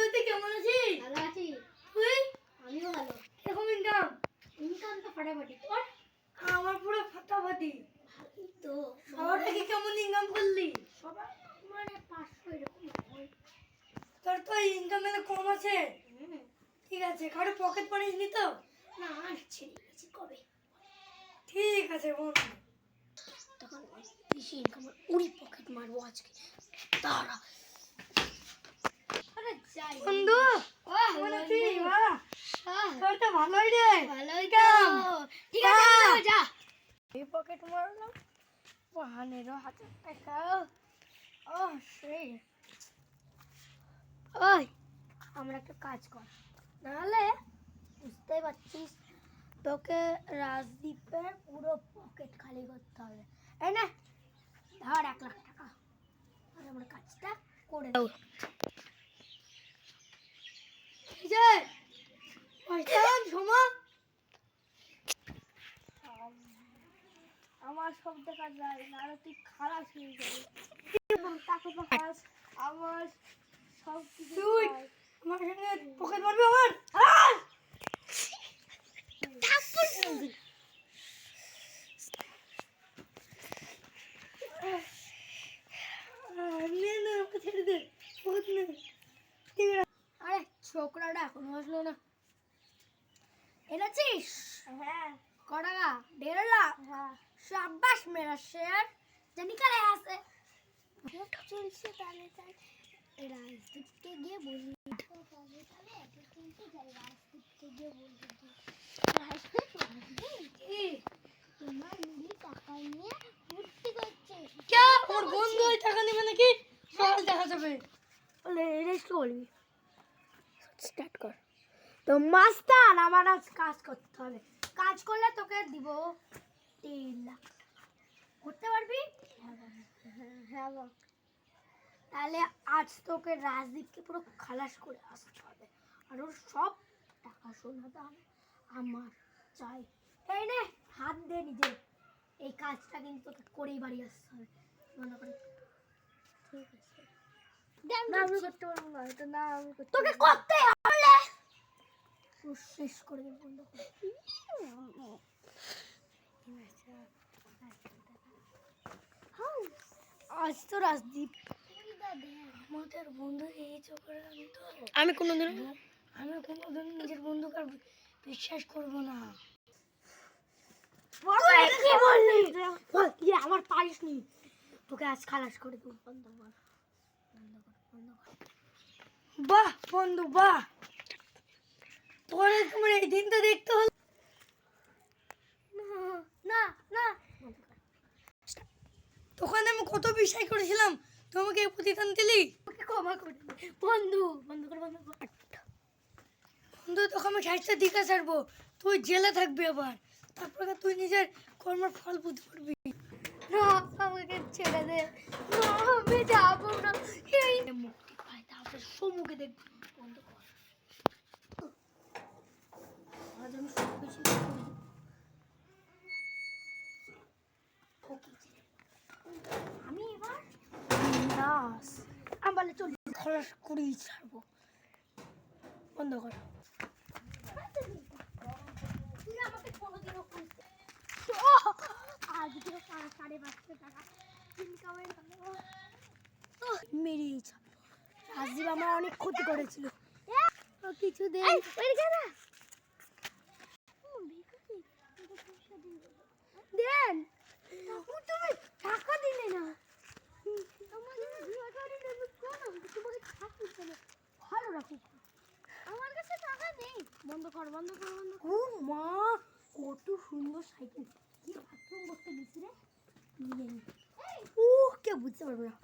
বন্ধু তুই কেমন আছিস? ভালো আছি। তুই? আমিও ভালো। কিরকম ইনকাম? ইনকাম তো ফাটাফাটি। তোর? আমার পুরো ফাটাফাটি। ভালোই তো। সবার থেকে কেমন ইনকাম করলি? সবার মানে 500 এরকম হয়। তোর তো ইনকাম এলে কম আছে। ঠিক আছে, কারো পকেট মারিস নি তো? না ছেড়ে গেছি কবে। ঠিক আছে বন্ধু। তখন বেশি ইনকাম উড়ি পকেট মারবো আজকে। দাঁড়া। আরে যাই বন্ধু বাহ কেমন আছিস? বাহ, বাহ তোর তো ভালোই রে। ভালোই কাম। তো। ঠিক আছে যা। এই পকেট মারলাম 15,000 টাকা। ও সেই। ওই আমরা একটা কাজ কর, নাহলে বুঝতেই পারছিস তোকে রাজদীপের পুরো পকেট খালি করতে হবে। এই না ধর 1,00,000 টাকা, আর আমরা কাজটা করে দেবো। এই যে পয়সান সমা আমার সব দেখা যায় না, আর তুই খারাপ হয়ে যাবে। টাকা তো খাস, আমার সব কিছু তুই খাস। আমার সঙ্গে পকেট মারবি আমার? নে না, আমাকে ছেড়ে দে। পকেট নে। ঠিক আছে। আরে ছোকরাটা এখনো আসলো না। এনেছিস? হ্যাঁ ক টাকা? 1.5 লাখ? হ্যাঁ। शाबाश मेरा शेर। যে নিকালে আছে ভোট চলছে, তাহলে তাই রাজদীপকে গিয়ে বলি। তাহলে এত কিন্তু যাই রাজদীপকে গিয়ে বলবি কি তোমার মিলি টাকা নিয়ে ফুর্তি করছে। क्या আমার বন্ধু ওই টাকা নেবে নাকি? সকাল দেখা যাবে। বলে রেস্ট বলবি। স্টার্ট কর। তো মাস্টার আমার আজ কাজ করতে হবে, কাজ করলে তোকে দিব 3 লাখ টাকা। করতে পারবি? হ্যাঁ বাবা। তাহলে আজ তোকে রাজদীপকে পুরো খালাস করে আসতে হবে, আর ওর সব টাকা সোনা দাম আমার চাই। এই নে হাত দে নিজে, এই কাজটা কিন্তু তোকে করেই বাড়ি আসতে হবে মনে করে। ঠিক আছে না আমি করতে পারবো না, এটা না আমি তোকে করতে হবে। পুরো শেষ করে দেব বন্ধ করে। আজ তো রাজদীপ আমাদের বন্ধু এই চোখের তো আমি কোনোদিন নিজের বন্ধুকে আর বিশ্বাস করবো না। কি বললি? বল কি আমার পারিস নি, তোকে আজ খালাস করে দেব। বন্ধ কর বন্ধ কর বন্ধ কর। বাহ বন্ধু বাহ, তোমার এই দিনটা দেখতে হলো না না বন্ধ কর। তখন আমি কত বিষয় করেছিলাম, তোমাকে প্রতিদান দিলি। ওকে ক্ষমা করে দে। বন্ধু বন্ধ কর বন্ধ কর। বন্ধু তোকে আমি সাহিত্য দিকে ছাড়বো, তুই জেলে থাকবি আবার, তারপরে তুই নিজের কর্মের ফল বুঝতে পারবি। না আমাকে ছেড়ে দে, না আমি যাবো না। এই মুক্তি পায় তারপরে সমুখে দেখবো। বন্ধ কর। আজ আমি সব কিছু আমি এবার নাস আমি বলে চল খলাস করেই ছাড়বো। বন্ধ কর। তুই আমাকে কোনোদিনও খুঁজতে আজকে 5,500 টাকা ইনকামের মেরেই ছাড়বো। রাজীব আমার অনেক ক্ষতি করেছিল। কিছু দে। দেন তুমি টাকা দিলে না। ভালো রাখো, আমার কাছে টাকা নেই। বন্ধ কর বন্ধ কর বন্ধ কর। ও মা, কত সুন্দর সাইকেল, কি বাথরুম করতে গেছি রে? ও কে বুঝতে পারবে না।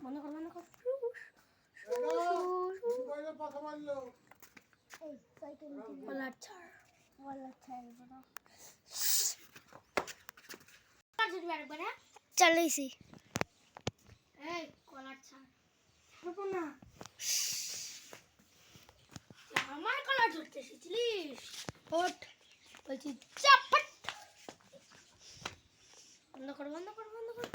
বন্ধ কর বন্ধ কর। এই সাইকেল কলার ছাড়। চালাইছি। এই কলার ছাড়। ছাড়বো না। আমার কলার ধরতে এসেছিলিস? ওঠ বলছি। চাপট। বন্ধ কর বন্ধ কর বন্ধ কর।